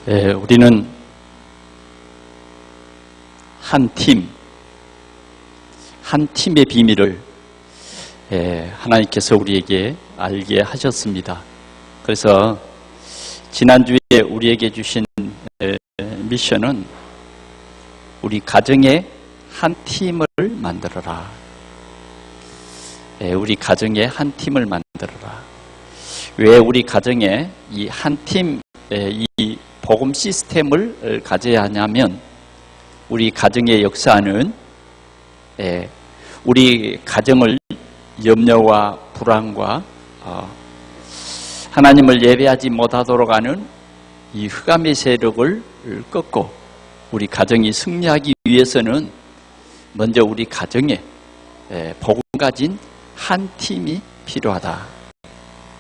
우리는 한 팀의 비밀을 하나님께서 우리에게 알게 하셨습니다. 그래서 지난주에 우리에게 주신 미션은 우리 가정에 한 팀을 만들어라. 우리 가정에 한 팀을 만들어라. 왜 우리 가정에 이 한 팀, 이 복음 시스템을 가져야 하냐면, 우리 가정의 역사는 우리 가정을 염려와 불안과 하나님을 예배하지 못하도록 하는 이 흑암의 세력을 꺾고 우리 가정이 승리하기 위해서는 먼저 우리 가정에 복음 가진 한 팀이 필요하다.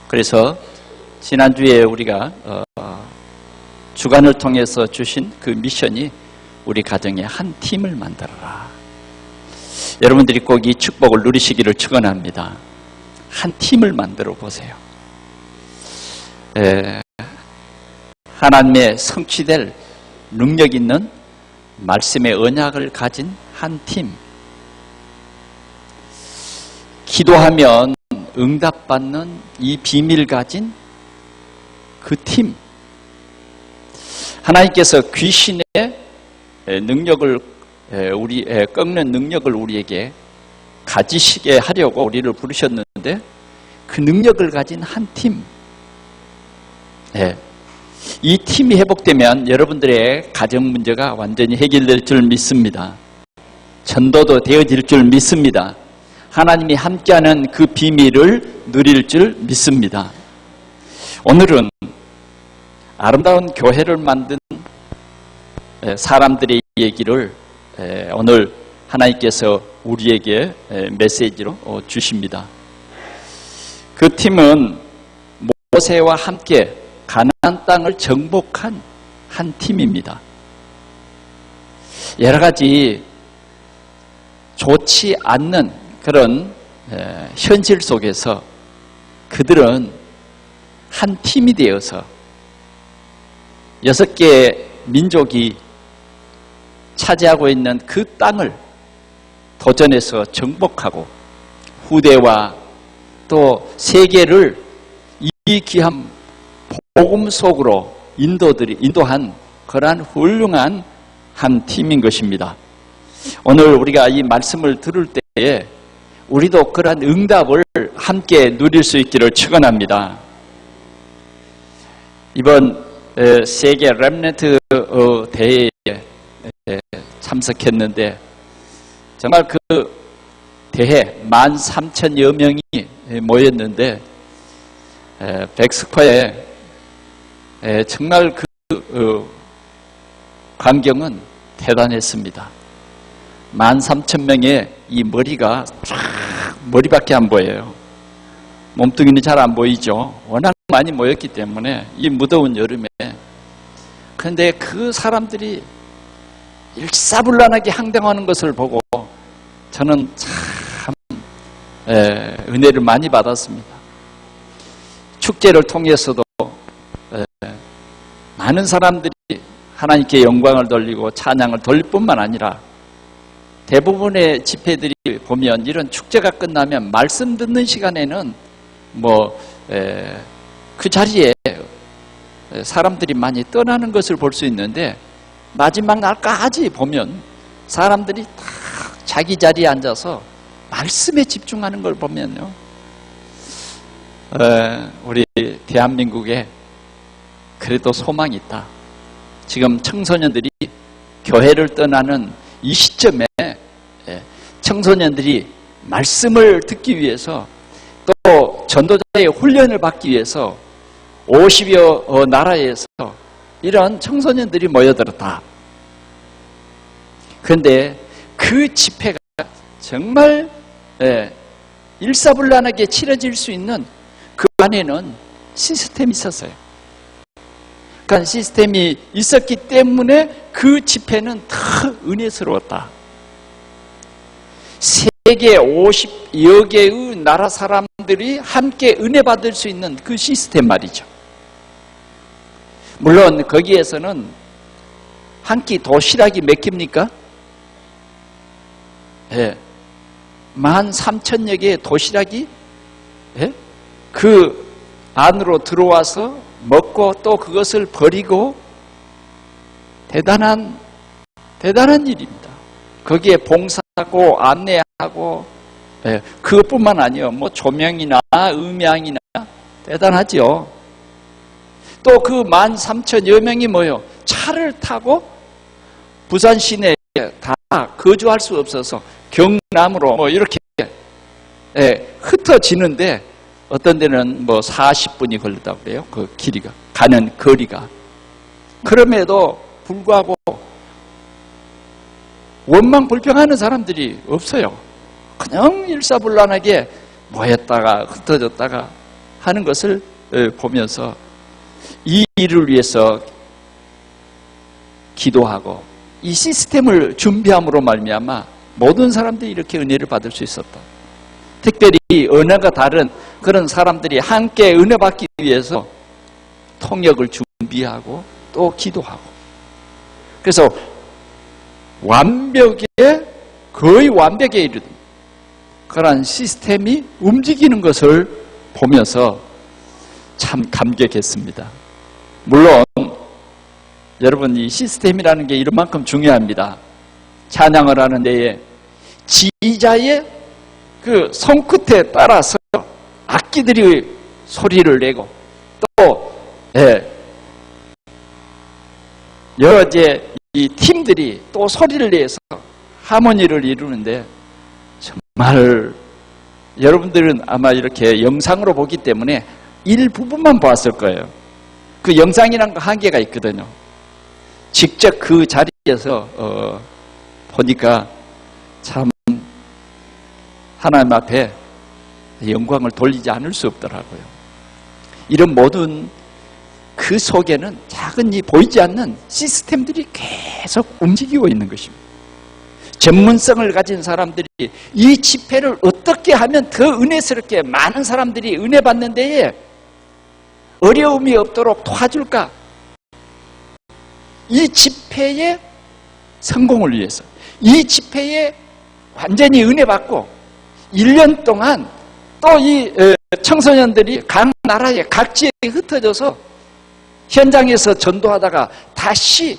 그래서 지난주에 우리가 주간을 통해서 주신 그 미션이 우리 가정에 한 팀을 만들어라. 여러분들이 꼭 이 축복을 누리시기를 축원합니다. 한 팀을 만들어 보세요. 하나님의 성취될 능력 있는 말씀의 언약을 가진 한 팀. 기도하면 응답받는 이 비밀 가진 그 팀. 하나님께서 귀신의 능력을 꺾는 능력을 우리에게 가지시게 하려고 우리를 부르셨는데, 그 능력을 가진 한 팀. 이 팀이 회복되면 여러분들의 가정 문제가 완전히 해결될 줄 믿습니다. 전도도 되어질 줄 믿습니다. 하나님이 함께하는 그 비밀을 누릴 줄 믿습니다. 오늘은 아름다운 교회를 만든 사람들의 얘기를 오늘 하나님께서 우리에게 메시지로 주십니다. 그 팀은 모세와 함께 가나안 땅을 정복한 한 팀입니다. 여러 가지 좋지 않는 그런 현실 속에서 그들은 한 팀이 되어서 6개의 민족이 차지하고 있는 그 땅을 도전해서 정복하고 후대와 또 세계를 이 귀한 복음 속으로 인도한 그러한 훌륭한 한 팀인 것입니다. 오늘 우리가 이 말씀을 들을 때에 우리도 그러한 응답을 함께 누릴 수 있기를 축원합니다. 이번 세계 렘넌트 대회에 참석했는데, 정말 그 대회 13,000여 명이 모였는데, 백스코에 정말 그 광경은 대단했습니다. 13,000명의 이 머리가 쫙 머리밖에 안 보여요. 몸뚱이는 잘 안 보이죠. 워낙 많이 모였기 때문에 이 무더운 여름에. 그런데 그 사람들이 일사불란하게 항당하는 것을 보고 저는 참 은혜를 많이 받았습니다. 축제를 통해서도 많은 사람들이 하나님께 영광을 돌리고 찬양을 돌릴 뿐만 아니라, 대부분의 집회들이 보면 이런 축제가 끝나면 말씀 듣는 시간에는 그 자리에 사람들이 많이 떠나는 것을 볼 수 있는데, 마지막 날까지 보면 사람들이 다 자기 자리에 앉아서 말씀에 집중하는 걸 보면요, 우리 대한민국에 그래도 소망이 있다. 지금 청소년들이 교회를 떠나는 이 시점에 청소년들이 말씀을 듣기 위해서, 또 전도자의 훈련을 받기 위해서 50여 나라에서 이런 청소년들이 모여들었다. 그런데 그 집회가 정말 일사불란하게 치러질 수 있는 그 안에는 시스템이 있었어요. 그러니까 시스템이 있었기 때문에 그 집회는 더 은혜스러웠다. 세계 50여 개의 나라 사람들이 함께 은혜 받을 수 있는 그 시스템 말이죠. 물론 거기에서는 한 끼 도시락이 몇 끼입니까? 예. 13,000여 개의 도시락이 예? 그 안으로 들어와서 먹고 또 그것을 버리고 대단한 일입니다. 거기에 봉사하고 안내하고 예. 그것뿐만 아니요. 뭐 조명이나 음향이나 대단하죠. 또 그 13,000여 명이 뭐요? 차를 타고 부산 시내에 다 거주할 수 없어서 경남으로 뭐 이렇게 흩어지는데 어떤 데는 뭐 40분이 걸렸다고 그래요. 그 길이가 가는 거리가. 그럼에도 불구하고 원망 불평하는 사람들이 없어요. 그냥 일사불란하게 모였다가 흩어졌다가 하는 것을 보면서 이 일을 위해서 기도하고 이 시스템을 준비함으로 말미암아 모든 사람들이 이렇게 은혜를 받을 수 있었다. 특별히 언어가 다른 그런 사람들이 함께 은혜 받기 위해서 통역을 준비하고 또 기도하고, 그래서 거의 완벽에 이르는 그런 시스템이 움직이는 것을 보면서 참 감격했습니다. 물론 여러분, 이 시스템이라는 게 이만큼 중요합니다. 찬양을 하는 데에 지휘자의 그 손끝에 따라서 악기들이 소리를 내고 또 여러 이제 이 팀들이 또 소리를 내서 하모니를 이루는데, 정말 여러분들은 아마 이렇게 영상으로 보기 때문에 일부분만 보았을 거예요. 그 영상이란 거 한계가 있거든요. 직접 그 자리에서 보니까 참 하나님 앞에 영광을 돌리지 않을 수 없더라고요. 이런 모든 그 속에는 작은 이 보이지 않는 시스템들이 계속 움직이고 있는 것입니다. 전문성을 가진 사람들이 이 집회를 어떻게 하면 더 은혜스럽게 많은 사람들이 은혜 받는 데에 어려움이 없도록 도와줄까? 이 집회의 성공을 위해서, 이 집회에 완전히 은혜 받고 1년 동안 또 이 청소년들이 각 나라에 각지에 흩어져서 현장에서 전도하다가 다시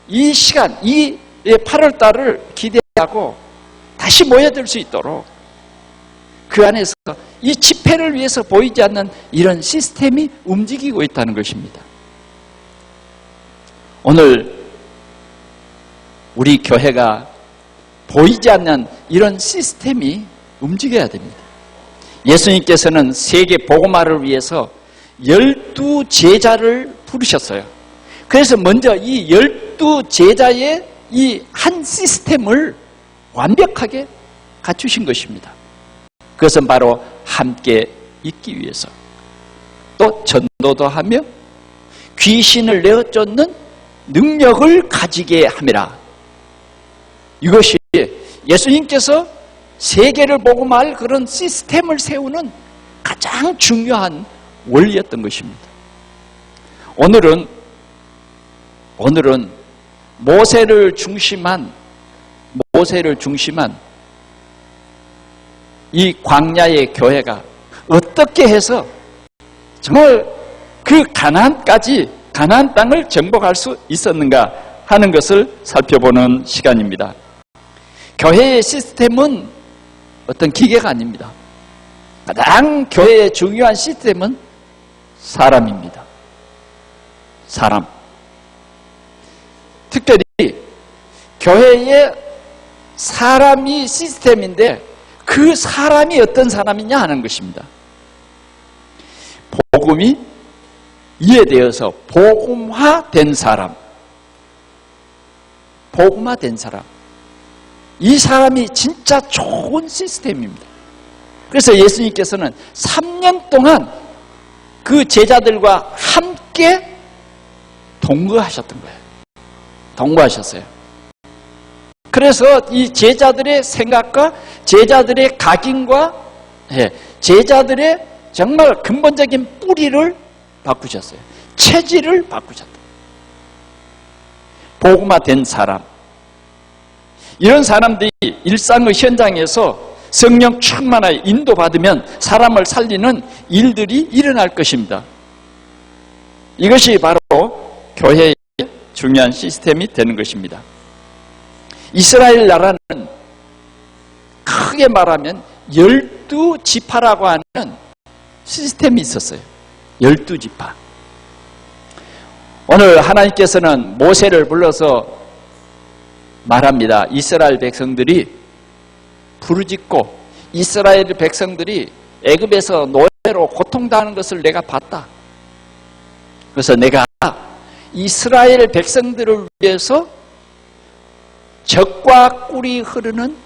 이 시간, 이 8월 달을 기대하고 다시 모여들 수 있도록 그 안에서 이 집회를 위해서 보이지 않는 이런 시스템이 움직이고 있다는 것입니다. 오늘 우리 교회가 보이지 않는 이런 시스템이 움직여야 됩니다. 예수님께서는 세계 복음화를 위해서 12제자를 부르셨어요. 그래서 먼저 이 12제자의 이 한 시스템을 완벽하게 갖추신 것입니다. 그것은 바로 함께 있기 위해서, 또 전도도 하며 귀신을 내어쫓는 능력을 가지게 함이라. 이것이 예수님께서 세계를 복음할 그런 시스템을 세우는 가장 중요한 원리였던 것입니다. 오늘은 모세를 중심한 이 광야의 교회가 어떻게 해서 정말 그 가나안 땅을 정복할 수 있었는가 하는 것을 살펴보는 시간입니다. 교회의 시스템은 어떤 기계가 아닙니다. 가장 교회의 중요한 시스템은 사람입니다. 사람. 특별히 교회의 사람이 시스템인데 그 사람이 어떤 사람이냐 하는 것입니다. 복음이 이해되어서 복음화된 사람. 복음화된 사람. 이 사람이 진짜 좋은 시스템입니다. 그래서 예수님께서는 3년 동안 그 제자들과 함께 동거하셨던 거예요. 동거하셨어요. 그래서 이 제자들의 생각과 제자들의 각인과 제자들의 정말 근본적인 뿌리를 바꾸셨어요. 체질을 바꾸셨다. 복음화된 사람, 이런 사람들이 일상의 현장에서 성령 충만하여 인도받으면 사람을 살리는 일들이 일어날 것입니다. 이것이 바로 교회의 중요한 시스템이 되는 것입니다. 이스라엘 나라는 크게 말하면 12지파라고 하는 시스템이 있었어요. 12지파. 오늘 하나님께서는 모세를 불러서 말합니다. 이스라엘 백성들이 부르짖고 이스라엘 백성들이 애굽에서 노예로 고통당하는 것을 내가 봤다. 그래서 내가 이스라엘 백성들을 위해서 젖과 꿀이 흐르는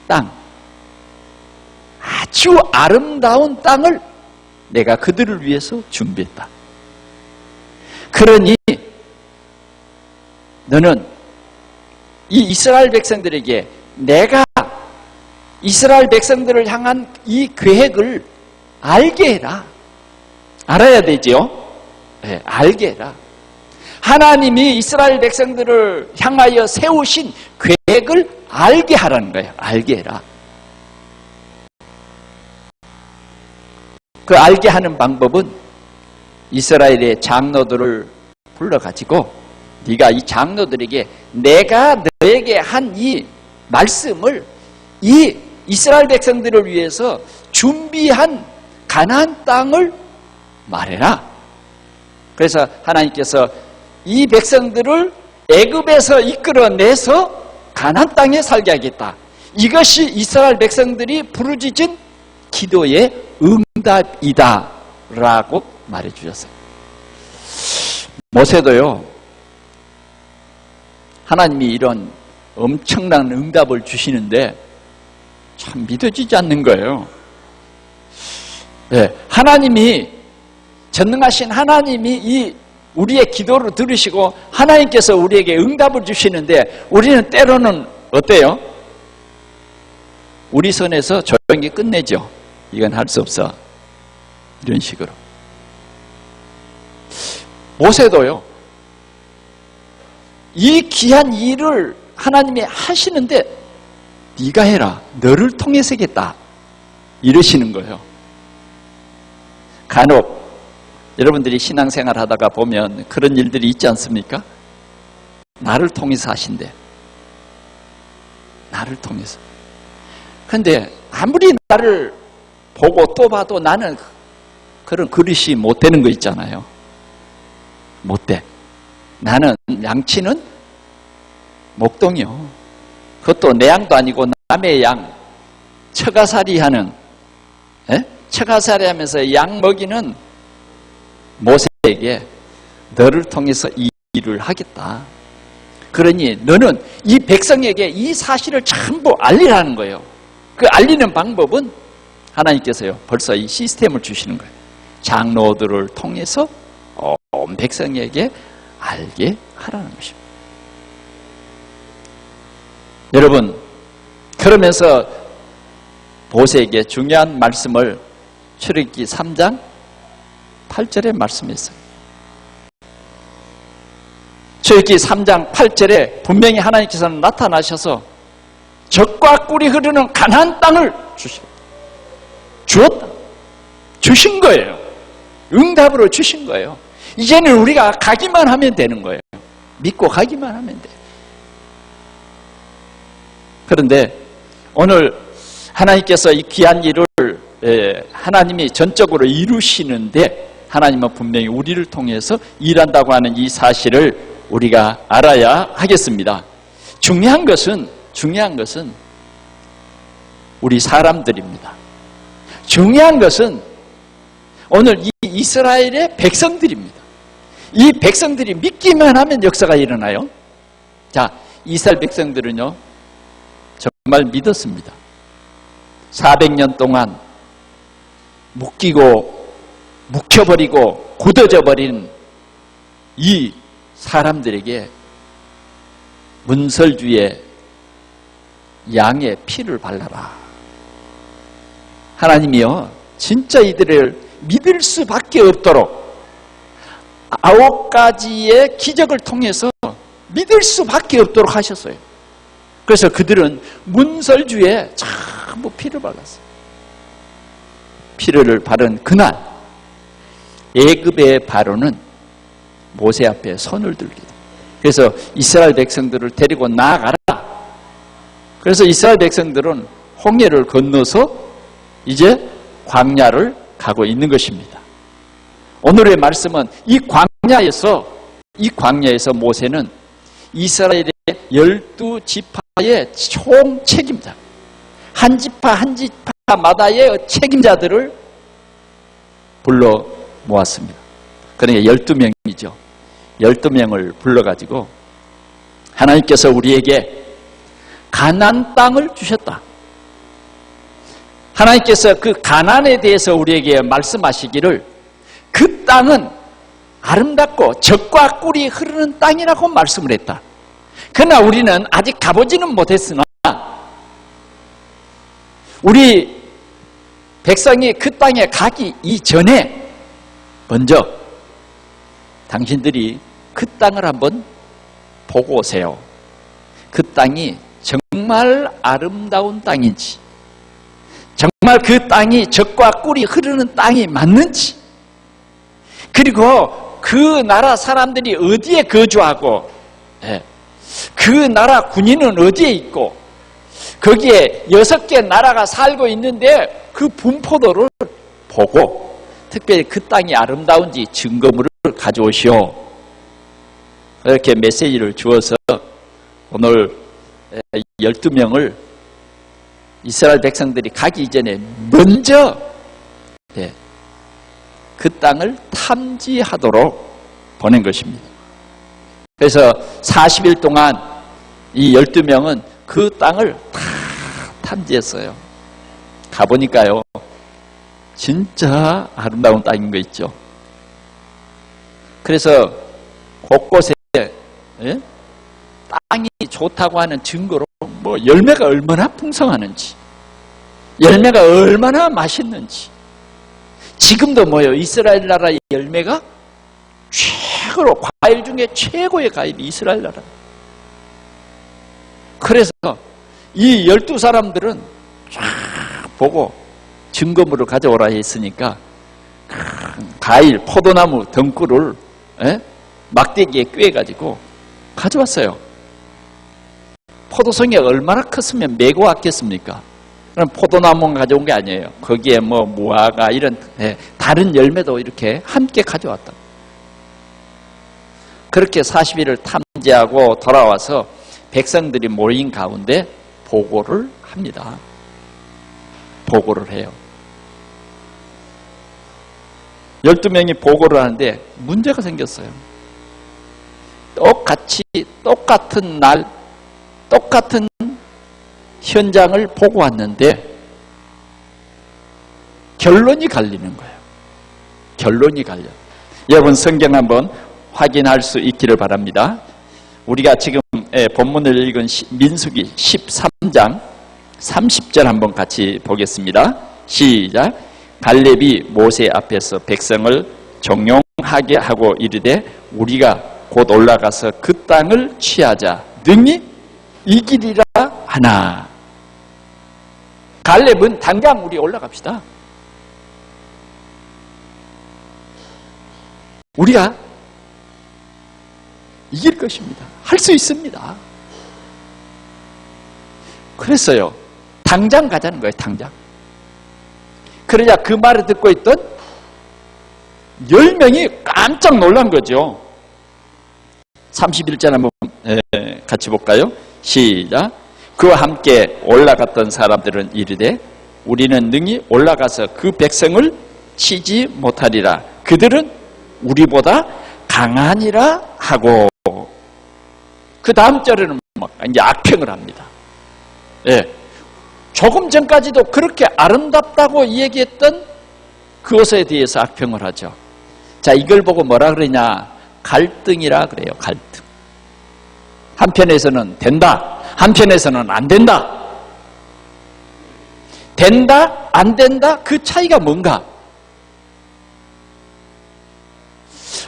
땅, 아주 아름다운 땅을 내가 그들을 위해서 준비했다. 그러니 너는 이 이스라엘 백성들에게 내가 이스라엘 백성들을 향한 이 계획을 알게 해라. 알아야 되지요? 네, 알게 해라. 하나님이 이스라엘 백성들을 향하여 세우신 계획을 알게 하라는 거예요. 알게 해라. 그 알게 하는 방법은 이스라엘의 장로들을 불러가지고 네가 이 장로들에게 내가 너에게 한 이 말씀을 이 이스라엘 백성들을 위해서 준비한 가나안 땅을 말해라. 그래서 하나님께서 이 백성들을 애굽에서 이끌어내서 가나안 땅에 살게 하겠다. 이것이 이스라엘 백성들이 부르짖은 기도의 응답이다 라고 말해주셨어요. 모세도요, 하나님이 이런 엄청난 응답을 주시는데 참 믿어지지 않는 거예요. 네, 하나님이, 전능하신 하나님이 이 우리의 기도를 들으시고 하나님께서 우리에게 응답을 주시는데 우리는 때로는 어때요? 우리 손에서 조용히 끝내죠. 이건 할 수 없어. 이런 식으로. 모세도요, 이 귀한 일을 하나님이 하시는데 네가 해라. 너를 통해서 하겠다. 이러시는 거예요. 간혹 여러분들이 신앙생활 하다가 보면 그런 일들이 있지 않습니까? 나를 통해서 하신대. 나를 통해서. 근데 아무리 나를 보고 또 봐도 나는 그런 그릇이 못 되는 거 있잖아요. 못 돼. 나는 양치는 목동이요. 그것도 내 양도 아니고 남의 양. 처가살이 하는, 처가살이 하면서 양 먹이는 모세에게 너를 통해서 이 일을 하겠다. 그러니 너는 이 백성에게 이 사실을 전부 알리라는 거예요. 그 알리는 방법은 하나님께서요, 벌써 이 시스템을 주시는 거예요. 장로들을 통해서 온 백성에게 알게 하라는 것입니다. 여러분, 그러면서 모세에게 중요한 말씀을 출애굽기 3장 8절에 말씀했어요. 출애굽기 3장 8절에 분명히 하나님께서는 나타나셔서 젖과 꿀이 흐르는 가나안 땅을 주었다. 주신 거예요. 응답으로 주신 거예요. 이제는 우리가 가기만 하면 되는 거예요. 믿고 가기만 하면 돼요. 그런데 오늘 하나님께서 이 귀한 일을 하나님이 전적으로 이루시는데 하나님은 분명히 우리를 통해서 일한다고 하는 이 사실을 우리가 알아야 하겠습니다. 중요한 것은 우리 사람들입니다. 중요한 것은 오늘 이 이스라엘의 백성들입니다. 이 백성들이 믿기만 하면 역사가 일어나요. 자, 이스라엘 백성들은요, 정말 믿었습니다. 400년 동안 묵혀버리고 굳어져 버린 이 사람들에게 문설주에 양의 피를 발라라. 하나님이요, 진짜 이들을 믿을 수밖에 없도록 9가지의 기적을 통해서 믿을 수밖에 없도록 하셨어요. 그래서 그들은 문설주에 전부 피를 발랐어요. 피를 바른 그날 애굽의 바로는 모세 앞에 손을 들게. 그래서 이스라엘 백성들을 데리고 나아가라. 그래서 이스라엘 백성들은 홍해를 건너서 이제 광야를 가고 있는 것입니다. 오늘의 말씀은 이 광야에서 모세는 이스라엘의 12지파의 총 책임자, 한 지파 한 지파마다의 책임자들을 불러 모았습니다. 그러니까 12명이죠. 12명을 불러가지고 하나님께서 우리에게 가나안 땅을 주셨다. 하나님께서 그 가나안에 대해서 우리에게 말씀하시기를 그 땅은 아름답고 젖과 꿀이 흐르는 땅이라고 말씀을 했다. 그러나 우리는 아직 가보지는 못했으나 우리 백성이 그 땅에 가기 이전에 먼저 당신들이 그 땅을 한번 보고 오세요. 그 땅이 정말 아름다운 땅인지, 정말 그 땅이 젖과 꿀이 흐르는 땅이 맞는지, 그리고 그 나라 사람들이 어디에 거주하고 그 나라 군인은 어디에 있고 거기에 6개 나라가 살고 있는데 그 분포도를 보고 특별히 그 땅이 아름다운지 증거물을 가져오시오. 이렇게 메시지를 주어서 오늘 12명을 이스라엘 백성들이 가기 이전에 먼저 그 땅을 탐지하도록 보낸 것입니다. 그래서 40일 동안 이 12명은 그 땅을 다 탐지했어요. 가보니까요, 진짜 아름다운 땅인 거 있죠. 그래서 곳곳에 땅이 좋다고 하는 증거로 뭐 열매가 얼마나 풍성하는지, 열매가 얼마나 맛있는지, 지금도 뭐예요? 이스라엘 나라의 열매가 최고로, 과일 중에 최고의 과일이 이스라엘 나라. 그래서 이 12사람들은 쫙 보고 증거물을 가져오라 했으니까 과일, 포도나무 덩굴을 막대기에 꿰가지고 가져왔어요. 포도송이 얼마나 컸으면 메고 왔겠습니까? 그럼 포도나무만 가져온 게 아니에요. 거기에 뭐 무화과 이런 다른 열매도 이렇게 함께 가져왔다. 그렇게 40일을 탐지하고 돌아와서 백성들이 모인 가운데 보고를 합니다. 보고를 해요. 12명이 보고를 하는데 문제가 생겼어요. 똑같은 날, 똑같은 현장을 보고 왔는데 결론이 갈리는 거예요. 결론이 갈려. 여러분 성경 한번 확인할 수 있기를 바랍니다. 우리가 지금 본문을 읽은 민수기 13장 30절 한번 같이 보겠습니다. 시작. 갈렙이 모세 앞에서 백성을 정용하게 하고 이르되 우리가 곧 올라가서 그 땅을 취하자 능히 이기리라 하나. 갈렙은 당장 우리 올라갑시다. 우리가 이길 것입니다. 할 수 있습니다. 그랬어요. 당장 가자는 거예요. 당장. 그러자 그 말을 듣고 있던 10명이 깜짝 놀란 거죠. 31절 한번 같이 볼까요? 시작. 그와 함께 올라갔던 사람들은 이르되 우리는 능히 올라가서 그 백성을 치지 못하리라. 그들은 우리보다 강하니라 하고, 그 다음 절에는 막 이제 악평을 합니다. 조금 전까지도 그렇게 아름답다고 얘기했던 그것에 대해서 악평을 하죠. 자, 이걸 보고 뭐라 그러냐? 갈등이라 그래요. 갈등. 한편에서는 된다, 한편에서는 안 된다. 된다, 안 된다, 그 차이가 뭔가?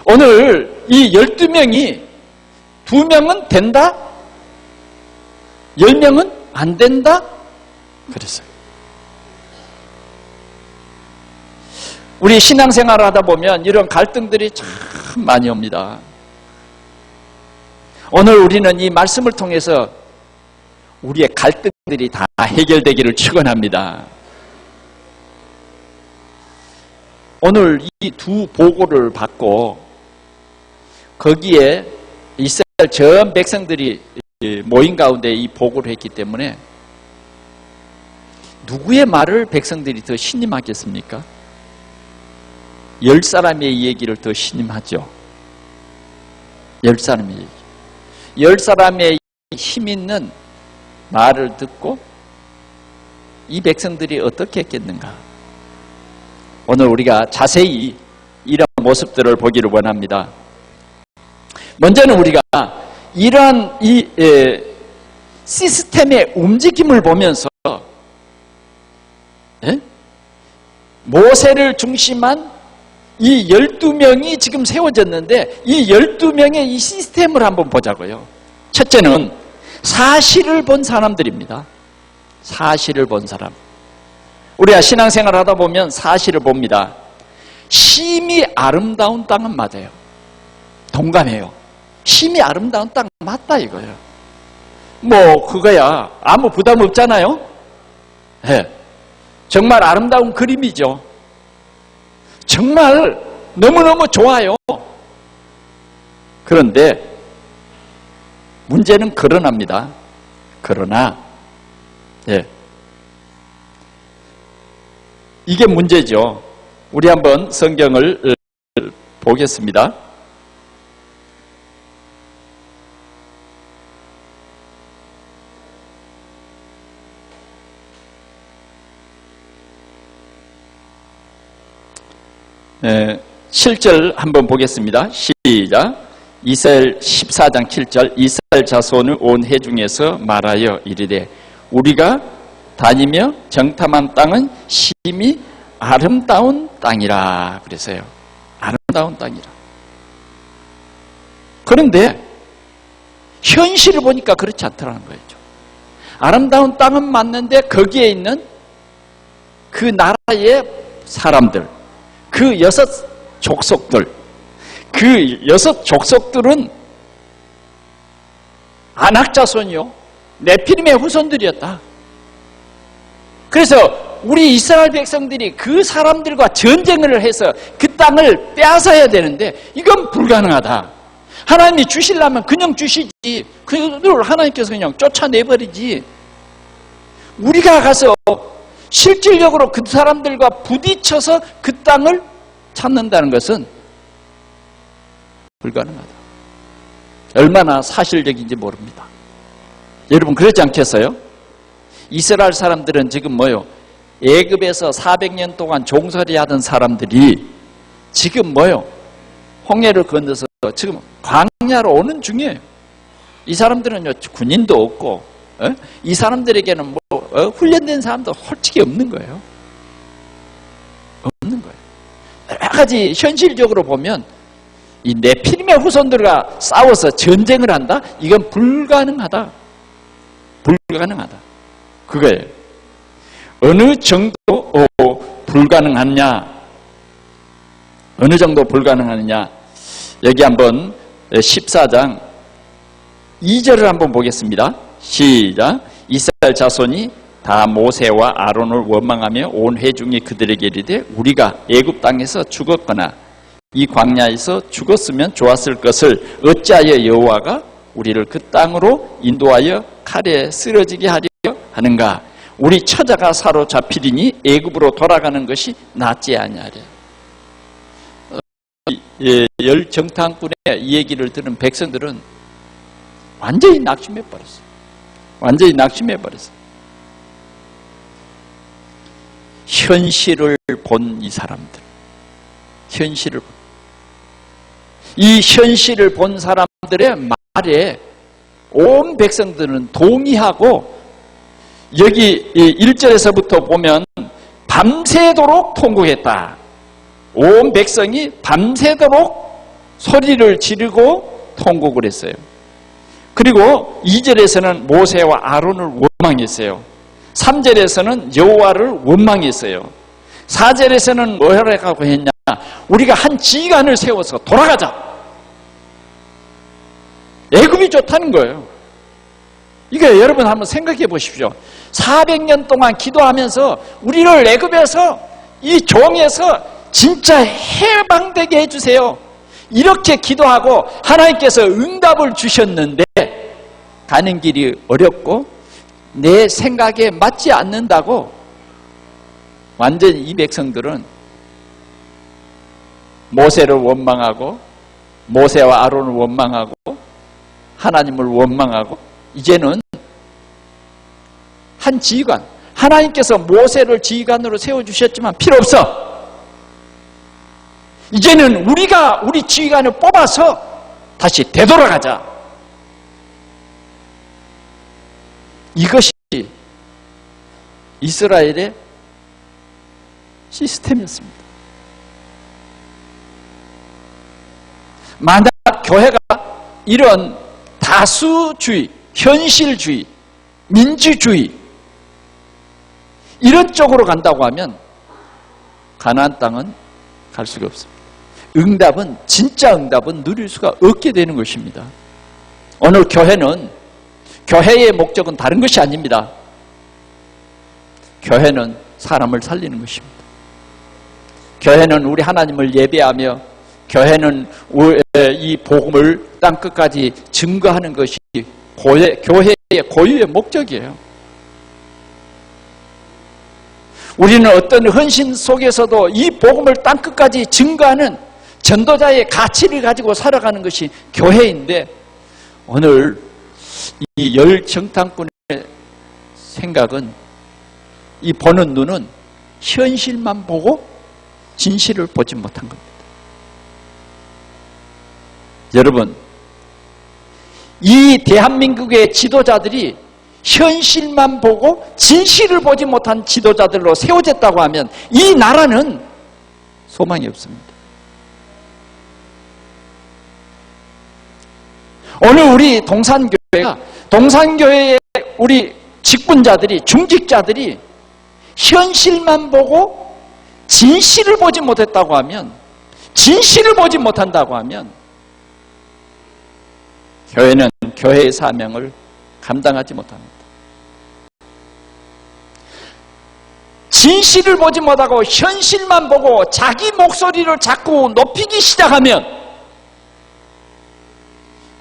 오늘 이 12명이 2명은 된다? 10명은 안 된다? 그랬어요. 우리 신앙생활 하다 보면 이런 갈등들이 참 많이 옵니다. 오늘 우리는 이 말씀을 통해서 우리의 갈등들이 다 해결되기를 축원합니다. 오늘 이 두 보고를 받고 거기에 이스라엘 전 백성들이 모인 가운데 이 보고를 했기 때문에 누구의 말을 백성들이 더 신임하겠습니까? 10사람의 얘기를 더 신임하죠. 10사람의 얘기. 10사람의 힘 있는 말을 듣고 이 백성들이 어떻게 했겠는가? 오늘 우리가 자세히 이런 모습들을 보기를 원합니다. 먼저는 우리가 이러한 이 시스템의 움직임을 보면서 모세를 중심한 이 12명이 지금 세워졌는데 이 12명의 이 시스템을 한번 보자고요. 첫째는 사실을 본 사람들입니다. 사실을 본 사람. 우리가 신앙생활 하다 보면 사실을 봅니다. 심히 아름다운 땅은 맞아요. 동감해요. 심히 아름다운 땅 맞다 이거예요. 뭐 그거야 아무 부담 없잖아요. 네. 정말 아름다운 그림이죠. 정말 너무너무 좋아요. 그런데 문제는 그러나입니다. 그러나 이게 문제죠. 우리 한번 성경을 보겠습니다. 네, 7절 한번 보겠습니다. 시작. 이스라엘 14장 7절 이스라엘 자손을 온 회중에서 말하여 이르되 우리가 다니며 정탐한 땅은 심히 아름다운 땅이라 그랬어요. 아름다운 땅이라. 그런데 현실을 보니까 그렇지 않더라는 거죠. 아름다운 땅은 맞는데 거기에 있는 그 나라의 사람들, 그 6 족속들, 그 6 족속들은 안악자손이요 네피림의 후손들이었다. 그래서 우리 이스라엘 백성들이 그 사람들과 전쟁을 해서 그 땅을 빼앗아야 되는데 이건 불가능하다. 하나님이 주시려면 그냥 주시지. 그걸 하나님께서 그냥 쫓아내버리지. 우리가 가서 실질적으로 그 사람들과 부딪혀서 그 땅을 찾는다는 것은 불가능하다. 얼마나 사실적인지 모릅니다. 여러분 그렇지 않겠어요? 이스라엘 사람들은 지금 뭐요? 애굽에서 400년 동안 종살이 하던 사람들이 지금 뭐요? 홍해를 건너서 지금 광야로 오는 중이에요. 이 사람들은요 군인도 없고 이 사람들에게는 훈련된 사람도 솔직히 없는 거예요. 없는 거예요. 여러 가지 현실적으로 보면 이 네피림의 후손들과 싸워서 전쟁을 한다? 이건 불가능하다. 불가능하다. 그거예요. 어느 정도 불가능하냐? 어느 정도 불가능하느냐? 여기 한번 14장 2절을 한번 보겠습니다. 시작. 이스라엘 자손이 다 모세와 아론을 원망하며 온 회중이 그들에게 이르되 우리가 애굽 땅에서 죽었거나 이 광야에서 죽었으면 좋았을 것을 어찌하여 여호와가 우리를 그 땅으로 인도하여 칼에 쓰러지게 하려 하는가? 우리 처자가 사로잡히리니 애굽으로 돌아가는 것이 낫지 아니하랴. 열 정탐꾼의 이 얘기를 들은 백성들은 완전히 낙심해 버렸어요. 완전히 낙심해 버렸어요. 현실을 본 이 사람들, 현실을 본. 이 현실을 본 사람들의 말에 온 백성들은 동의하고 여기 1절에서부터 보면 밤새도록 통곡했다. 온 백성이 밤새도록 소리를 지르고 통곡을 했어요. 그리고 2절에서는 모세와 아론을 원망했어요. 3절에서는 여호와를 원망했어요. 4절에서는 뭐라고 했냐? 우리가 한 지휘관을 세워서 돌아가자. 애굽이 좋다는 거예요. 이거 여러분 한번 생각해 보십시오. 400년 동안 기도하면서 우리를 애굽에서 이 종에서 진짜 해방되게 해주세요. 이렇게 기도하고 하나님께서 응답을 주셨는데 가는 길이 어렵고 내 생각에 맞지 않는다고 완전히 이 백성들은 모세를 원망하고 모세와 아론을 원망하고 하나님을 원망하고 이제는 한 지휘관, 하나님께서 모세를 지휘관으로 세워주셨지만 필요 없어. 이제는 우리가 우리 지휘관을 뽑아서 다시 되돌아가자. 이것이 이스라엘의 시스템이었습니다. 만약 교회가 이런 다수주의, 현실주의, 민주주의 이런 쪽으로 간다고 하면 가나안 땅은 갈 수가 없습니다. 응답은, 진짜 응답은 누릴 수가 없게 되는 것입니다. 오늘 교회는, 교회의 목적은 다른 것이 아닙니다. 교회는 사람을 살리는 것입니다. 교회는 우리 하나님을 예배하며 교회는 이 복음을 땅끝까지 증거하는 것이 교회의 고유의 목적이에요. 우리는 어떤 헌신 속에서도 이 복음을 땅끝까지 증거하는 전도자의 가치를 가지고 살아가는 것이 교회인데 오늘 이 열정탐꾼의 생각은 이 보는 눈은 현실만 보고 진실을 보지 못한 겁니다. 여러분, 이 대한민국의 지도자들이 현실만 보고 진실을 보지 못한 지도자들로 세워졌다고 하면 이 나라는 소망이 없습니다. 오늘 우리 동산교회의 우리 직분자들이, 중직자들이 현실만 보고 진실을 보지 못했다고 하면, 진실을 보지 못한다고 하면 교회는 교회의 사명을 감당하지 못합니다. 진실을 보지 못하고 현실만 보고 자기 목소리를 자꾸 높이기 시작하면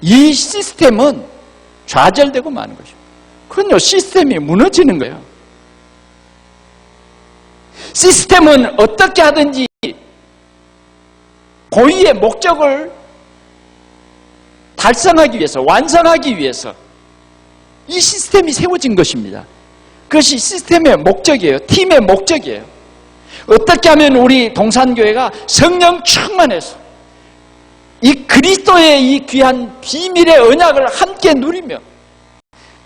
이 시스템은 좌절되고 마는 것입니다. 그건요, 시스템이 무너지는 거예요. 시스템은 어떻게 하든지 고유의 목적을 달성하기 위해서, 완성하기 위해서 이 시스템이 세워진 것입니다. 그것이 시스템의 목적이에요. 팀의 목적이에요. 어떻게 하면 우리 동산교회가 성령 충만해서 이 그리스도의 이 귀한 비밀의 언약을 함께 누리며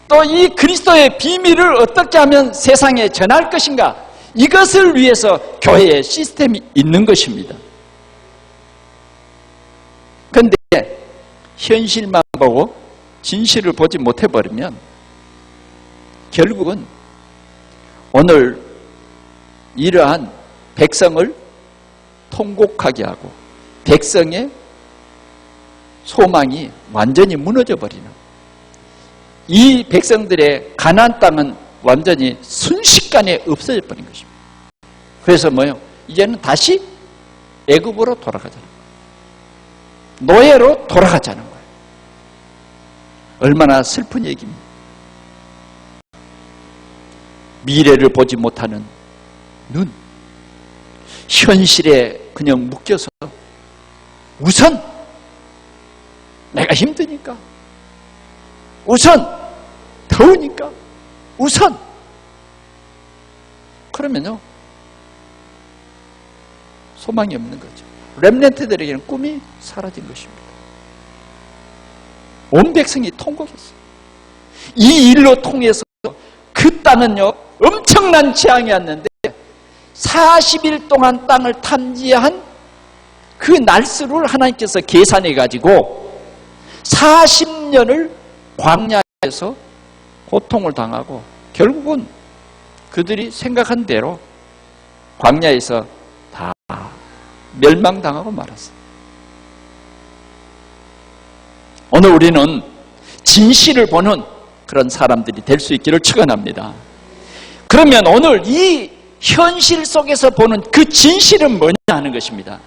또 이 그리스도의 비밀을 어떻게 하면 세상에 전할 것인가, 이것을 위해서 교회의 시스템이 있는 것입니다. 그런데 현실만 보고 진실을 보지 못해버리면 결국은 오늘 이러한 백성을 통곡하게 하고 백성의 소망이 완전히 무너져버리는, 이 백성들의 가나안 땅은 완전히 순식간에 없어져 버린 것입니다. 그래서 뭐요? 이제는 다시 애굽으로 돌아가자는 거예요. 노예로 돌아가자는 거예요. 얼마나 슬픈 얘기입니다. 미래를 보지 못하는 눈, 현실에 그냥 묶여서 우선 내가 힘드니까, 우선 더우니까, 우선, 그러면요 소망이 없는 거죠. 렘넌트들에게는 꿈이 사라진 것입니다. 온 백성이 통곡했어요. 이 일로 통해서 그 땅은요 엄청난 재앙이 왔는데 40일 동안 땅을 탐지한 그 날수를 하나님께서 계산해 가지고 40년을 광야에서 고통을 당하고 결국은 그들이 생각한 대로 광야에서 다 멸망당하고 말았어요. 오늘 우리는 진실을 보는 그런 사람들이 될 수 있기를 축원합니다. 그러면 오늘 이 현실 속에서 보는 그 진실은 뭐냐 하는 것입니다.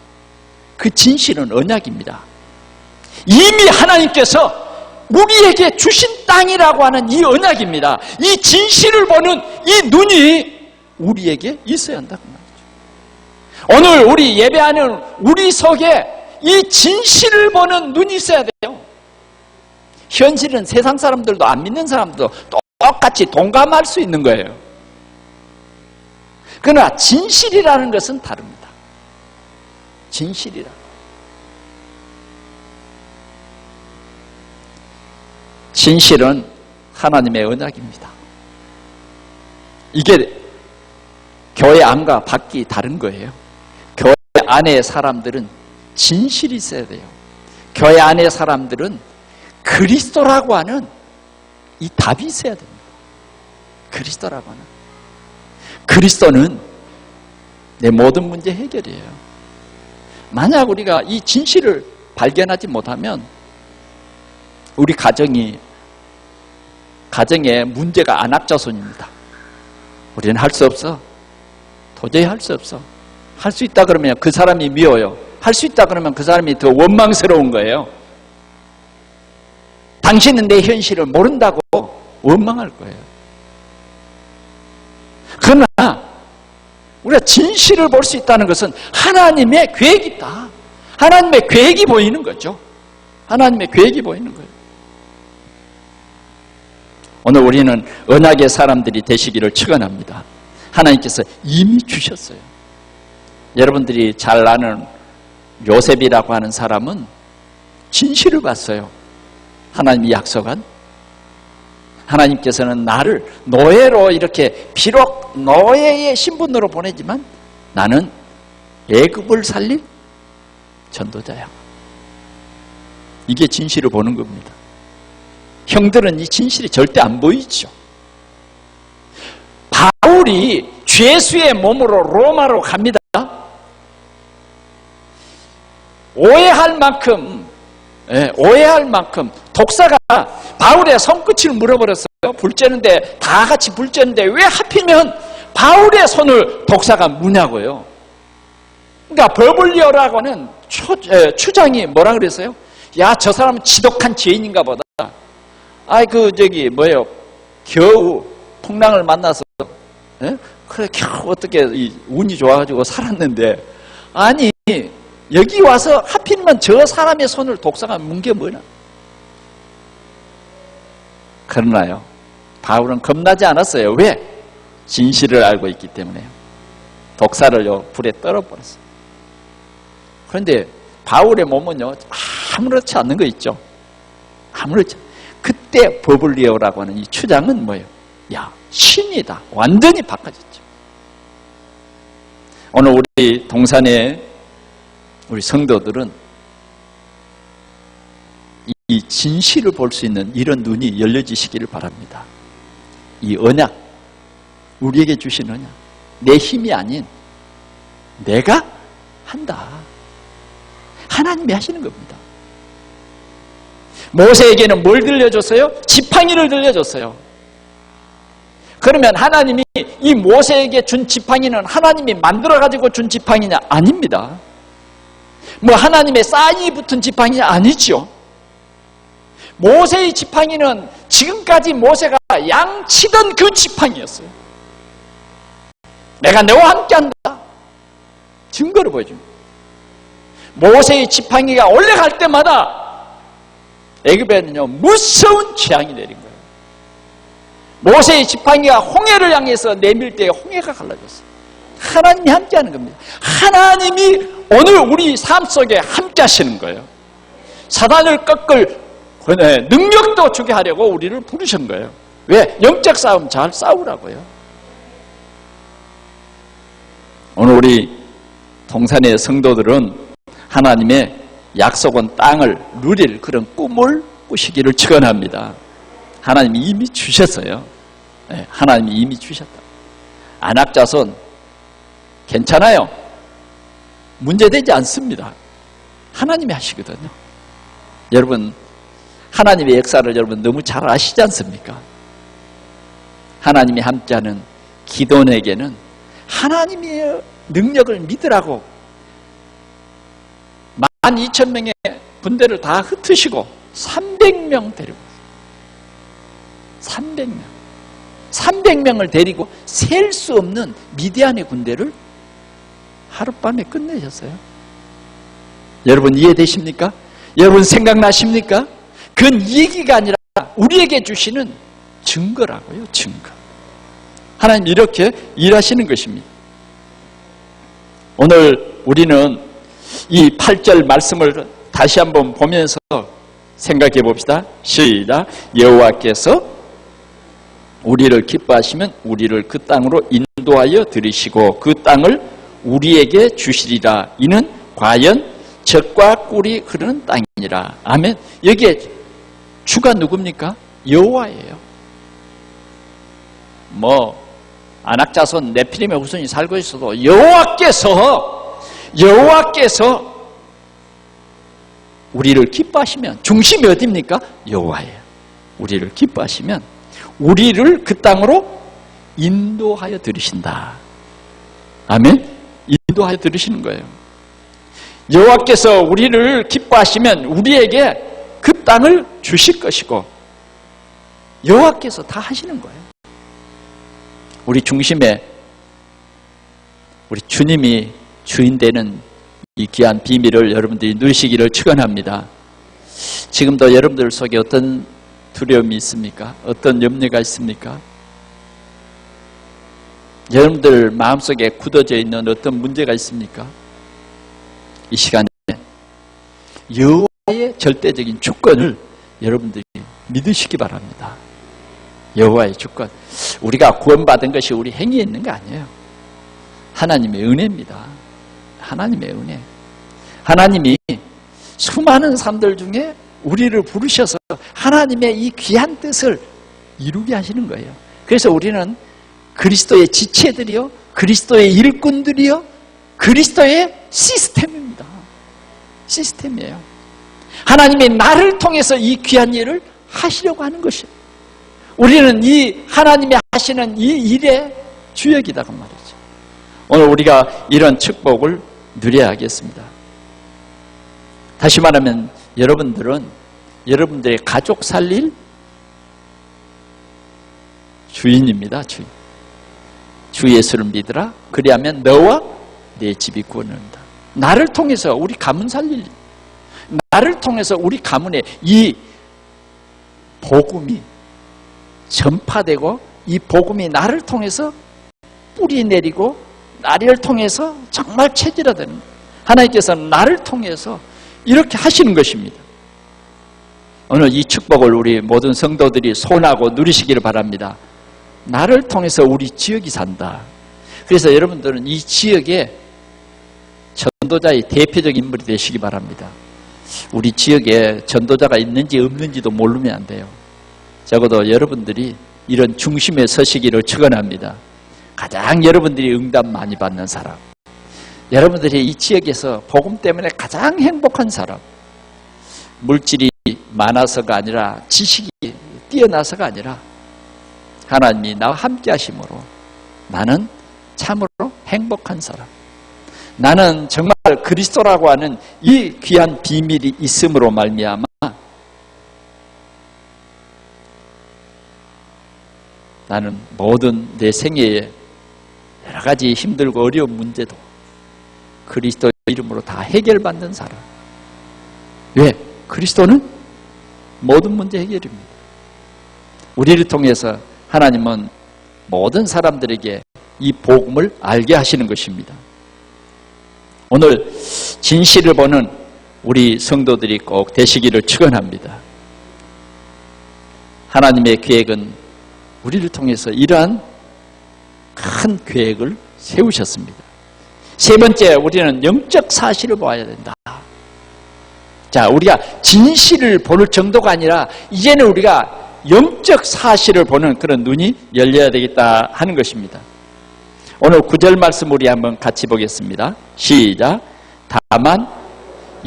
그 진실은 언약입니다. 이미 하나님께서 우리에게 주신 땅이라고 하는 이 언약입니다. 이 진실을 보는 이 눈이 우리에게 있어야 한다고 말이죠. 오늘 우리 예배하는 우리 속에 이 진실을 보는 눈이 있어야 돼요. 현실은 세상 사람들도 안 믿는 사람도 똑같이 동감할 수 있는 거예요. 그러나 진실이라는 것은 다릅니다. 진실이라. 진실은 하나님의 언약입니다. 이게 교회 안과 밖이 다른 거예요. 교회 안의 사람들은 진실이 있어야 돼요. 교회 안의 사람들은 그리스도라고 하는 이 답이 있어야 됩니다. 그리스도라고 하는. 그리스도는 내 모든 문제 해결이에요. 만약 우리가 이 진실을 발견하지 못하면 우리 가정에 문제가 안악자손입니다. 우리는 할 수 없어. 도저히 할 수 없어. 할 수 있다 그러면 그 사람이 미워요. 할 수 있다 그러면 그 사람이 더 원망스러운 거예요. 당신은 내 현실을 모른다고 원망할 거예요. 그러나 우리가 진실을 볼 수 있다는 것은 하나님의 계획이 있다. 하나님의 계획이 보이는 거죠. 하나님의 계획이 보이는 거예요. 오늘 우리는 언약의 사람들이 되시기를 축원합니다. 하나님께서 이미 주셨어요. 여러분들이 잘 아는 요셉이라고 하는 사람은 진실을 봤어요. 하나님이 약속한, 하나님께서는 나를 노예로 이렇게 비록 노예의 신분으로 보내지만 나는 애굽을 살릴 전도자야. 이게 진실을 보는 겁니다. 형들은 이 진실이 절대 안 보이죠. 바울이 죄수의 몸으로 로마로 갑니다. 오해할 만큼 독사가 바울의 손끝을 물어버렸어요. 불 쬐는데 다 같이 불 쬐는데 왜 하필이면 바울의 손을 독사가 무냐고요. 그러니까 버블리오라고 하는 추장이 뭐라 그랬어요? 야, 저 사람은 지독한 죄인인가 보다. 겨우 풍랑을 만나서 그래 겨우 어떻게 운이 좋아가지고 살았는데, 아니 여기 와서 하필이면 저 사람의 손을 독사가 문 게 뭐냐. 그러나요, 바울은 겁나지 않았어요. 왜? 진실을 알고 있기 때문에요. 독사를요 불에 떨어버렸어요. 그런데 바울의 몸은요 아무렇지 않는 거 있죠. 아무렇지. 그때 버블리오라고 하는 이 추장은 뭐예요? 야, 신이다. 완전히 바꿔졌죠. 오늘 우리 동산의 우리 성도들은 이 진실을 볼 수 있는 이런 눈이 열려지시기를 바랍니다. 이 언약, 우리에게 주신 언약, 내 힘이 아닌 내가 한다. 하나님이 하시는 겁니다. 모세에게는 뭘 들려줬어요? 지팡이를 들려줬어요. 그러면 하나님이 이 모세에게 준 지팡이는 하나님이 만들어가지고 준 지팡이냐? 아닙니다. 뭐 하나님의 사인이 붙은 지팡이냐? 아니죠. 모세의 지팡이는 지금까지 모세가 양치던 그 지팡이였어요. 내가 너와 함께한다. 증거를 보여줍니다. 모세의 지팡이가 올라갈 때마다 애굽에는요 무서운 재앙이 내린 거예요. 모세의 지팡이가 홍해를 향해서 내밀 때 홍해가 갈라졌어요. 하나님이 함께하는 겁니다. 하나님이 오늘 우리 삶 속에 함께하시는 거예요. 사단을 꺾을 능력도 주게 하려고 우리를 부르신 거예요. 왜? 영적 싸움 잘 싸우라고요. 오늘 우리 동산의 성도들은 하나님의 약속은 땅을 누릴 그런 꿈을 꾸시기를 축원합니다. 하나님이 이미 주셨어요. 네, 하나님이 이미 주셨다. 안악자손 괜찮아요. 문제되지 않습니다. 하나님이 하시거든요. 여러분, 하나님의 역사를 여러분 너무 잘 아시지 않습니까? 하나님이 함께하는 기도원에게는 하나님의 능력을 믿으라고 12,000명의 군대를 다 흩으시고 300명 데리고 300명을 데리고 셀 수 없는 미디안의 군대를 하룻밤에 끝내셨어요. 여러분 이해되십니까? 여러분 생각나십니까? 그건 얘기가 아니라 우리에게 주시는 증거라고요. 증거. 하나님 이렇게 일하시는 것입니다. 오늘 우리는 이 8절 말씀을 다시 한번 보면서 생각해 봅시다. 시작. 여호와께서 우리를 기뻐하시면 우리를 그 땅으로 인도하여 들이시고 그 땅을 우리에게 주시리라. 이는 과연 젖과 꿀이 흐르는 땅이니라. 아멘. 여기에 주가 누굽니까? 여호와예요. 안악자손 네피림의 후손이 살고 있어도 여호와께서 우리를 기뻐하시면 중심이 어디입니까? 여호와예요. 우리를 기뻐하시면 우리를 그 땅으로 인도하여 들이신다. 아멘. 인도하여 들이시는 거예요. 여호와께서 우리를 기뻐하시면 우리에게 그 땅을 주실 것이고 여호와께서 다 하시는 거예요. 우리 중심에 우리 주님이 주인 되는 이 귀한 비밀을 여러분들이 누리시기를 축원합니다. 지금도 여러분들 속에 어떤 두려움이 있습니까? 어떤 염려가 있습니까? 여러분들 마음속에 굳어져 있는 어떤 문제가 있습니까? 이 시간에 여호와의 절대적인 주권을 여러분들이 믿으시기 바랍니다. 여호와의 주권. 우리가 구원받은 것이 우리 행위에 있는 거 아니에요. 하나님의 은혜입니다. 하나님의 은혜. 하나님이 수많은 사람들 중에 우리를 부르셔서 하나님의 이 귀한 뜻을 이루게 하시는 거예요. 그래서 우리는 그리스도의 지체들이요, 그리스도의 일꾼들이요, 그리스도의 시스템입니다. 시스템이에요. 하나님이 나를 통해서 이 귀한 일을 하시려고 하는 것이에요. 우리는 이 하나님이 하시는 이 일의 주역이다 그 말이죠. 오늘 우리가 이런 축복을 누려야겠습니다. 다시 말하면 여러분들은 여러분들의 가족 살릴 주인입니다. 주인. 주 예수를 믿으라. 그리하면 너와 내 집이 구원을 얻는다. 나를 통해서 우리 가문 살릴 일. 나를 통해서 우리 가문에 이 복음이 전파되고 이 복음이 나를 통해서 뿌리 내리고 나를 통해서 정말 체질화되는 거예요. 하나님께서는 나를 통해서 이렇게 하시는 것입니다. 오늘 이 축복을 우리 모든 성도들이 소원하고 누리시기를 바랍니다. 나를 통해서 우리 지역이 산다. 그래서 여러분들은 이 지역에 전도자의 대표적인 인물이 되시기 바랍니다. 우리 지역에 전도자가 있는지 없는지도 모르면 안 돼요. 적어도 여러분들이 이런 중심에 서시기를 축원합니다. 가장 여러분들이 응답 많이 받는 사람, 여러분들이 이 지역에서 복음 때문에 가장 행복한 사람, 물질이 많아서가 아니라 지식이 뛰어나서가 아니라 하나님이 나와 함께 하심으로 나는 참으로 행복한 사람, 나는 정말 그리스도라고 하는 이 귀한 비밀이 있음으로 말미암아 나는 모든 내 생애에 여러 가지 힘들고 어려운 문제도 그리스도의 이름으로 다 해결받는 사람. 왜? 그리스도는 모든 문제 해결입니다. 우리를 통해서 하나님은 모든 사람들에게 이 복음을 알게 하시는 것입니다. 오늘 진실을 보는 우리 성도들이 꼭 되시기를 축원합니다. 하나님의 계획은 우리를 통해서 이러한 큰 계획을 세우셨습니다. 세 번째, 우리는 영적 사실을 보아야 된다. 자, 우리가 진실을 볼 정도가 아니라 이제는 우리가 영적 사실을 보는 그런 눈이 열려야 되겠다 하는 것입니다. 오늘 9절 말씀 우리 한번 같이 보겠습니다. 시작. 다만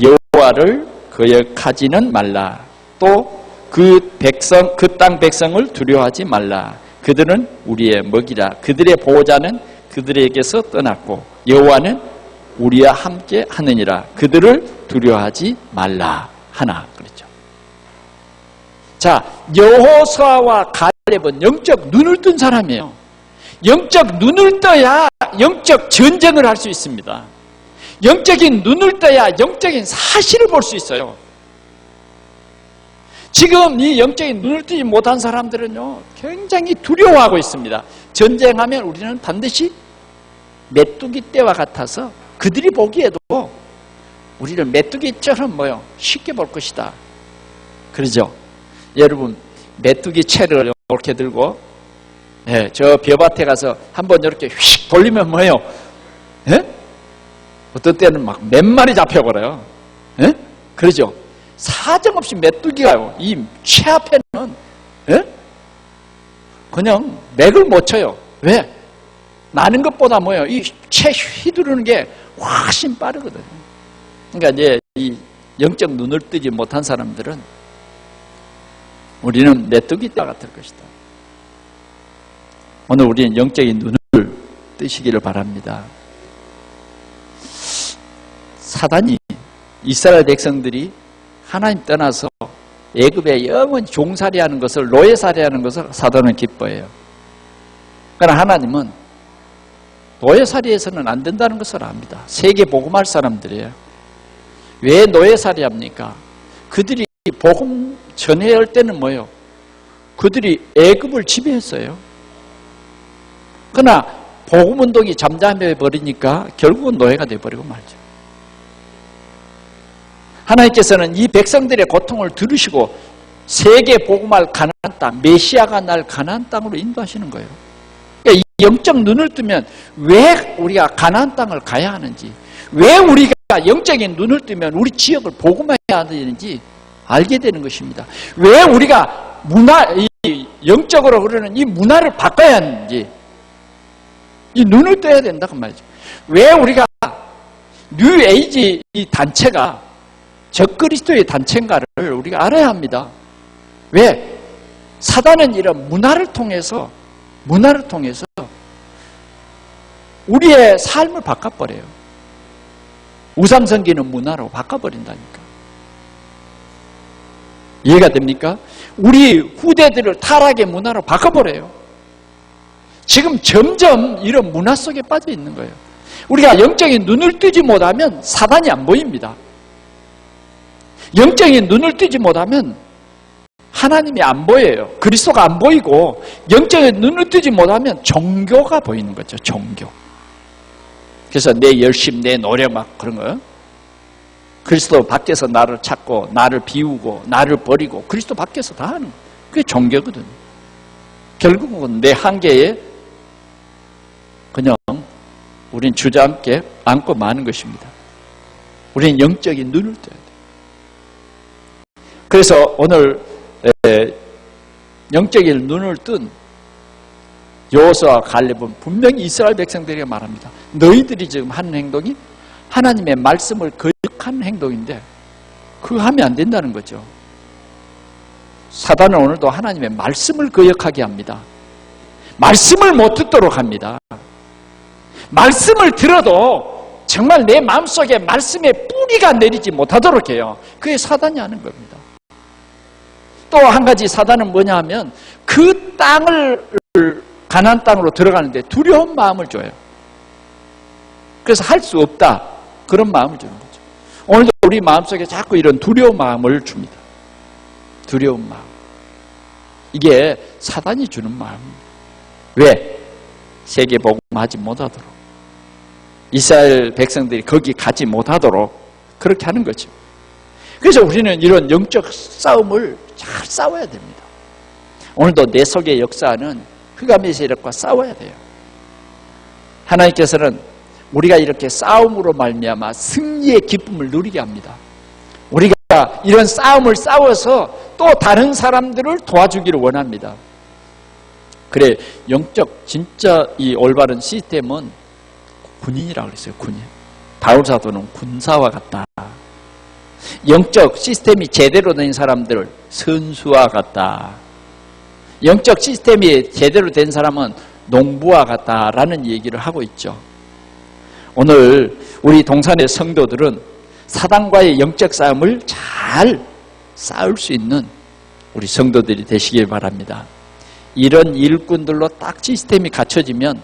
여호와를 거역하지는 말라. 또 그 땅 백성을 두려워하지 말라. 그들은 우리의 먹이라. 그들의 보호자는 그들에게서 떠났고 여호와는 우리와 함께 하느니라. 그들을 두려워하지 말라 하나. 그렇죠. 자, 여호수아와 갈렙은 영적 눈을 뜬 사람이에요. 영적 눈을 떠야 영적 전쟁을 할 수 있습니다. 영적인 눈을 떠야 영적인 사실을 볼 수 있어요. 지금 이 영적인 눈을 뜨지 못한 사람들은요, 굉장히 두려워하고 있습니다. 전쟁하면 우리는 반드시 메뚜기 떼와 같아서 그들이 보기에도 우리를 메뚜기처럼 쉽게 볼 것이다. 그러죠? 여러분, 메뚜기 채를 이렇게 들고, 저 벼밭에 가서 한번 이렇게 휙 돌리면 뭐예요? 어떤 때는 막 몇 마리 잡혀버려요. 그러죠? 사정없이 메뚜기가요, 이 채 앞에는, 그냥 맥을 못 쳐요. 왜? 나는 것보다 이 채 휘두르는 게 훨씬 빠르거든요. 그러니까 이제 이 영적 눈을 뜨지 못한 사람들은 우리는 메뚜기 떼와 같을 것이다. 오늘 우리는 영적인 눈을 뜨시기를 바랍니다. 사단이 이스라엘 백성들이 하나님 떠나서 애굽에 영원히 종살이하는 것을, 노예살이하는 것을 사단은 기뻐해요. 그러나 하나님은 노예살이해서는 안 된다는 것을 압니다. 세계 복음할 사람들이에요. 왜 노예살이 합니까? 그들이 복음 전해야 할 때는 뭐예요? 그들이 애굽을 지배했어요. 그러나 복음운동이 잠잠해 버리니까 결국은 노예가 돼버리고 말죠. 하나님께서는 이 백성들의 고통을 들으시고 세계 복음할 가나안 땅, 메시아가 날 가나안 땅으로 인도하시는 거예요. 그러니까 이 영적 눈을 뜨면 왜 우리가 가나안 땅을 가야 하는지, 왜 우리가 영적인 눈을 뜨면 우리 지역을 복음해야 되는지 알게 되는 것입니다. 왜 우리가 영적으로 흐르는 이 문화를 바꿔야 하는지, 이 눈을 떠야 된다고 말이죠. 왜 우리가 뉴 에이지 이 단체가 적그리스도의 단체인가를 우리가 알아야 합니다. 왜? 사단은 이런 문화를 통해서 우리의 삶을 바꿔버려요. 우상성기는 문화로 바꿔버린다니까. 이해가 됩니까? 우리 후대들을 타락의 문화로 바꿔버려요. 지금 점점 이런 문화 속에 빠져 있는 거예요. 우리가 영적인 눈을 뜨지 못하면 사단이 안 보입니다. 영적인 눈을 뜨지 못하면 하나님이 안 보여요. 그리스도가 안 보이고, 영적인 눈을 뜨지 못하면 종교가 보이는 거죠. 종교. 그래서 내 열심, 내 노력 막 그런 거예요. 그리스도 밖에서 나를 찾고, 나를 비우고, 나를 버리고, 그리스도 밖에서 다 하는 거예요. 그게 종교거든요. 결국은 내 한계에 그냥 우린 주저앉게 안고 마는 것입니다. 우리는 영적인 눈을 떠야 돼요. 그래서 오늘 영적인 눈을 뜬 여호수아와 갈렙은 분명히 이스라엘 백성들에게 말합니다. 너희들이 지금 하는 행동이 하나님의 말씀을 거역하는 행동인데 그거 하면 안 된다는 거죠. 사단은 오늘도 하나님의 말씀을 거역하게 합니다. 말씀을 못 듣도록 합니다. 말씀을 들어도 정말 내 마음속에 말씀의 뿌리가 내리지 못하도록 해요. 그게 사단이 하는 겁니다. 또 한 가지 사단은 뭐냐 하면 그 땅을, 가나안 땅으로 들어가는데 두려운 마음을 줘요. 그래서 할 수 없다, 그런 마음을 주는 거죠. 오늘도 우리 마음속에 자꾸 이런 두려운 마음을 줍니다. 두려운 마음. 이게 사단이 주는 마음입니다. 왜? 세계 복음하지 못하도록, 이스라엘 백성들이 거기 가지 못하도록 그렇게 하는 거죠. 그래서 우리는 이런 영적 싸움을 잘 싸워야 됩니다. 오늘도 내 속에 역사하는 흑암의 세력과 싸워야 돼요. 하나님께서는 우리가 이렇게 싸움으로 말미암아 승리의 기쁨을 누리게 합니다. 우리가 이런 싸움을 싸워서 또 다른 사람들을 도와주기를 원합니다. 그래, 영적 진짜 이 올바른 시스템은 군인이라고 그랬어요. 군인. 바울 사도는 군사와 같다. 영적 시스템이 제대로 된 사람들 선수와 같다. 영적 시스템이 제대로 된 사람은 농부와 같다라는 얘기를 하고 있죠. 오늘 우리 동산의 성도들은 사단과의 영적 싸움을 잘 싸울 수 있는 우리 성도들이 되시길 바랍니다. 이런 일꾼들로 딱 시스템이 갖춰지면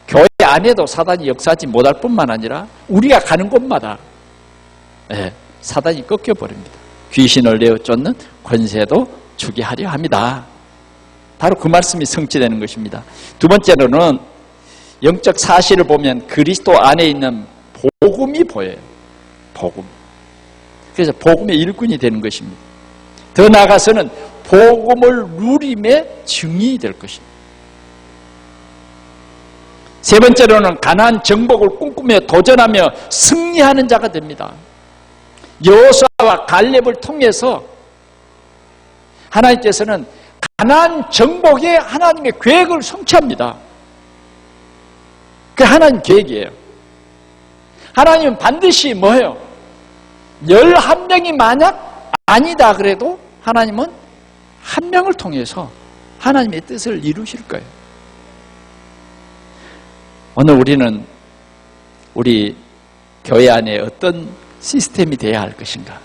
교회 안에도 사단이 역사하지 못할 뿐만 아니라 우리가 가는 곳마다 사단이 꺾여버립니다. 귀신을 내어 쫓는 권세도 주게 하려 합니다. 바로 그 말씀이 성취되는 것입니다. 두 번째로는 영적 사실을 보면 그리스도 안에 있는 복음이 보여요. 복음. 그래서 복음의 일꾼이 되는 것입니다. 더 나아가서는 복음을 누림의 증인이 될 것입니다. 세 번째로는 가나안 정복을 꿈꾸며 도전하며 승리하는 자가 됩니다. 여호수아와 갈렙을 통해서 하나님께서는 가나안 정복에 하나님의 계획을 성취합니다. 그 하나님 계획이에요. 하나님은 반드시 뭐예요? 11명이 만약 아니다 그래도 하나님은 한 명을 통해서 하나님의 뜻을 이루실 거예요. 오늘 우리는 우리 교회 안에 어떤 시스템이 되어야 할 것인가?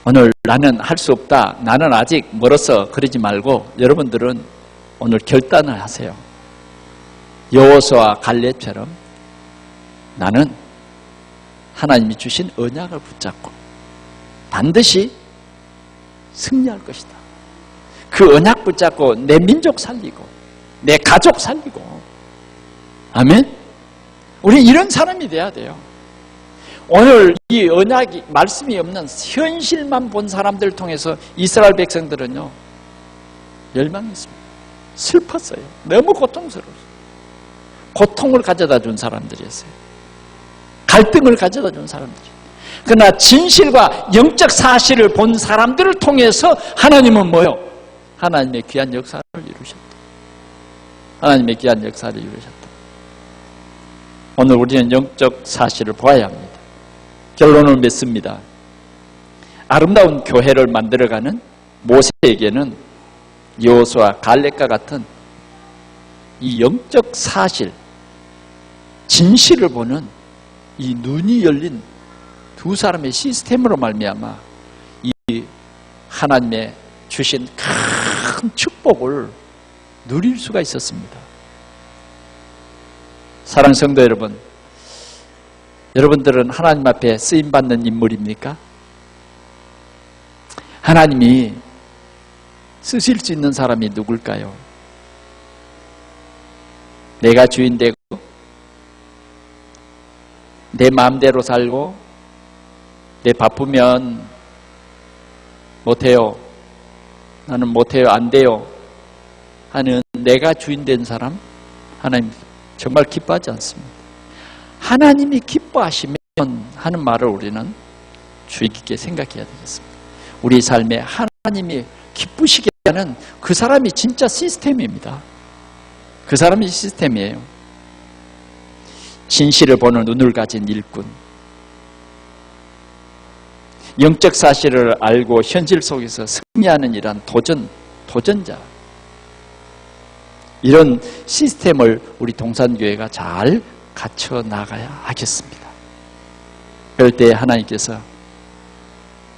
오늘 나는 할 수 없다, 나는 아직 멀어서 그러지 말고 여러분들은 오늘 결단을 하세요. 여호수아와 갈렙처럼 나는 하나님이 주신 언약을 붙잡고 반드시 승리할 것이다. 그 언약 붙잡고 내 민족 살리고 내 가족 살리고, 아멘? 우리 이런 사람이 돼야 돼요. 오늘 이 언약이 말씀이 없는 현실만 본 사람들을 통해서 이스라엘 백성들은요 멸망했습니다. 슬펐어요. 너무 고통스러웠어요. 고통을 가져다 준 사람들이었어요. 갈등을 가져다 준 사람들이에요. 그러나 진실과 영적 사실을 본 사람들을 통해서 하나님은 뭐요? 하나님의 귀한 역사를 이루셨다. 하나님의 귀한 역사를 이루셨다. 오늘 우리는 영적 사실을 보아야 합니다. 결론을 맺습니다. 아름다운 교회를 만들어가는 모세에게는 여호수아 갈렙과 같은 이 영적 사실, 진실을 보는 이 눈이 열린 두 사람의 시스템으로 말미암아 이 하나님의 주신 큰 축복을 누릴 수가 있었습니다. 사랑하는 성도 여러분, 여러분들은 하나님 앞에 쓰임받는 인물입니까? 하나님이 쓰실 수 있는 사람이 누굴까요? 내가 주인 되고 내 마음대로 살고 내 바쁘면 못해요, 나는 못해요, 안 돼요 하는 내가 주인 된 사람, 하나님 정말 기뻐하지 않습니다. 하나님이 기뻐하시면 하는 말을 우리는 주의 깊게 생각해야 되겠습니다. 우리 삶에 하나님이 기쁘시게 하는 그 사람이 진짜 시스템입니다. 그 사람이 시스템이에요. 진실을 보는 눈을 가진 일꾼, 영적 사실을 알고 현실 속에서 승리하는 이란 도전자, 이런 시스템을 우리 동산교회가 잘 갖춰 나가야 하겠습니다. 그럴 때 하나님께서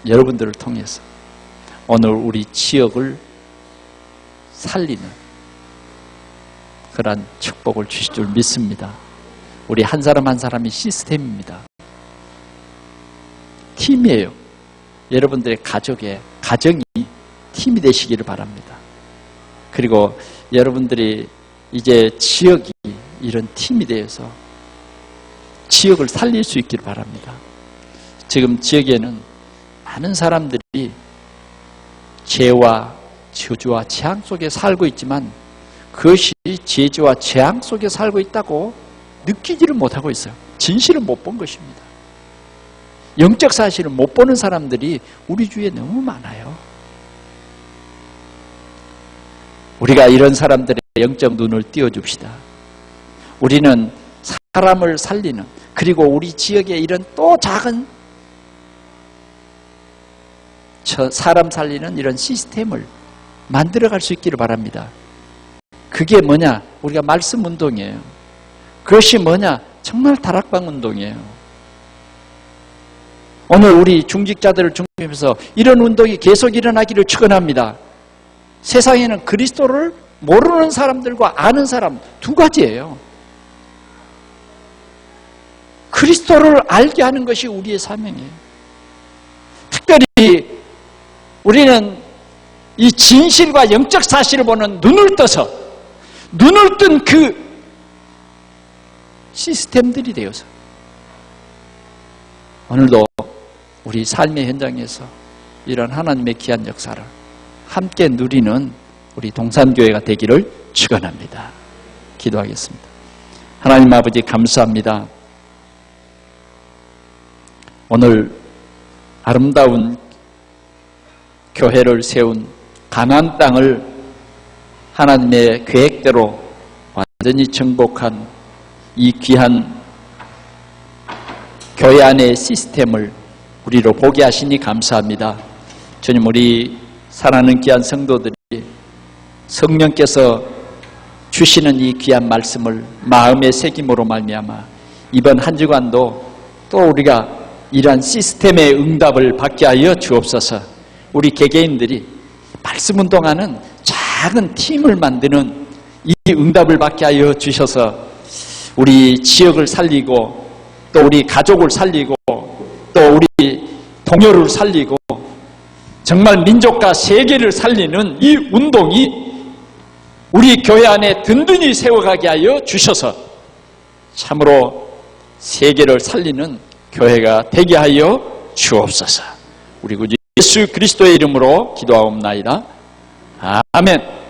여러분들을 통해서 오늘 우리 지역을 살리는 그런 축복을 주실 줄 믿습니다. 우리 한 사람 한 사람이 시스템입니다. 팀이에요. 여러분들의 가정이 팀이 되시기를 바랍니다. 그리고 여러분들이 이제 지역이 이런 팀이 되어서 지역을 살릴 수 있기를 바랍니다. 지금 지역에는 많은 사람들이 죄와 저주와 재앙 속에 살고 있지만 그것이 죄와 재앙 속에 살고 있다고 느끼지를 못하고 있어요. 진실을 못 본 것입니다. 영적 사실을 못 보는 사람들이 우리 주위에 너무 많아요. 우리가 이런 사람들의 영적 눈을 띄워줍시다. 우리는 사람을 살리는, 그리고 우리 지역에 이런 또 작은 사람 살리는 이런 시스템을 만들어갈 수 있기를 바랍니다. 그게 뭐냐? 우리가 말씀 운동이에요. 그것이 뭐냐? 정말 다락방 운동이에요. 오늘 우리 중직자들을 중심해서 이런 운동이 계속 일어나기를 축원합니다. 세상에는 그리스도를 모르는 사람들과 아는 사람 두 가지예요. 그리스도를 알게 하는 것이 우리의 사명이에요. 특별히 우리는 이 진실과 영적 사실을 보는 눈을 떠서, 눈을 뜬 그 시스템들이 되어서 오늘도 우리 삶의 현장에서 이런 하나님의 귀한 역사를 함께 누리는 우리 동산교회가 되기를 축원합니다. 기도하겠습니다. 하나님 아버지 감사합니다. 오늘 아름다운 교회를 세운 가나안 땅을 하나님의 계획대로 완전히 정복한 이 귀한 교회 안의 시스템을 우리로 보게 하시니 감사합니다. 주님, 우리 사랑하는 귀한 성도들이 성령께서 주시는 이 귀한 말씀을 마음의 새김으로 말미암아 이번 한 주간도 또 우리가 이러한 시스템의 응답을 받게 하여 주옵소서. 우리 개개인들이 말씀 운동하는 작은 팀을 만드는 이 응답을 받게 하여 주셔서 우리 지역을 살리고 또 우리 가족을 살리고 또 우리 동료를 살리고 정말 민족과 세계를 살리는 이 운동이 우리 교회 안에 든든히 세워가게 하여 주셔서 참으로 세계를 살리는 교회가 되게 하여 주옵소서. 우리 구주 예수 그리스도의 이름으로 기도하옵나이다. 아멘.